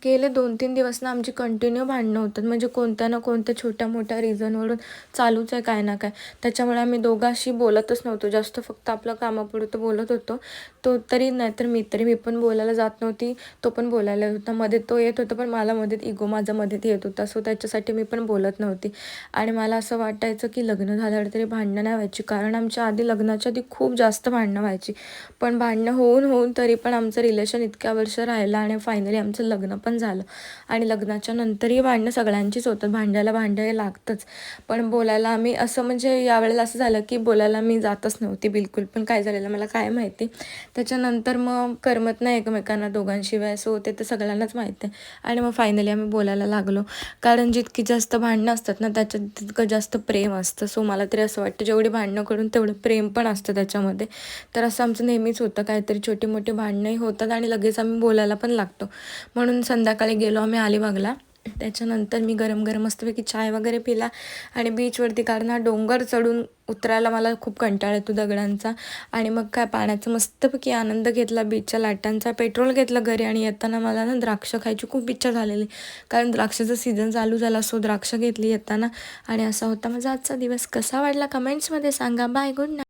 गेले 2-3 दिवस ना आमची कंटिन्यू भांडणं होतात. म्हणजे कोणत्या ना कोणत्या छोट्या-मोठ्या रिझनवरून चालूच आहे काय ना काय. त्याच्यामुळे आम्ही दोघांशी बोलतच नव्हतो जास्त, फक्त आपलं कामापुरतं बोलत होतो. तो तरी नाहीतर मी पण बोलायला जात नव्हती, तो पण बोलायला येत होता. मध्ये तो येत होता, पण मला मध्ये इगो माझा मध्ये येत होता. सो त्याच्यासाठी मी पण बोलत नव्हती. आणि मला असं वाटायचं की लग्न झाल्यावर तरी भांडणं नाही व्हायची, कारण आमच्या आधी लग्नाच्या आधी खूप जास्त भांडणं व्हायची. पण भांडणं होऊन तरी पण आमचं रिलेशन इतक्या वर्ष राहिलं आणि फायनली आमचं लग्न पण झालं. आणि लग्नाच्या नंतरही भांडणं सगळ्यांचीच होतात, भांडायला लागतंच. पण बोलायला आम्ही असं म्हणजे यावेळेला असं झालं की बोलायला मी जातच नव्हती बिलकुल पण. काय झालेलं मला काय माहिती. त्याच्यानंतर मग करमत नाही एकमेकांना दोघांशिवाय, सो ते तर सगळ्यांनाच माहीत आहे. आणि मग फायनली आम्ही बोलायला लागलो, कारण जितकी जास्त भांडणं असतात ना त्याच्यात तितकं जास्त प्रेम असतं. सो मला तरी असं वाटतं जेवढी भांडणं करून तेवढं प्रेम पण असतं त्याच्यामध्ये. तर असं आमचं नेहमीच होतं, काहीतरी छोटे मोठे भांडणंही होतात आणि लगेच आम्ही बोलायला पण लागतो. म्हणून संध्याकाळी गेलो आम्ही अलिबागला. त्याच्यानंतर मी गरम गरम मस्तपैकी चाय वगैरे पिला आणि बीचवरती, कारण हा डोंगर चढून उतरायला मला खूप कंटाळा येतो दगडांचा. आणि मग काय पाण्याचा मस्तपैकी आनंद घेतला, बीचच्या लाटांचा. पेट्रोल घेतलं घरी आणि येताना मला ना द्राक्ष खायची खूप इच्छा झालेली, कारण द्राक्षाचा सीझन चालू झाला. सो द्राक्ष घेतली येताना. आणि असा होता माझा आजचा दिवस. कसा वाटला कमेंट्समध्ये सांगा. Bye, good night.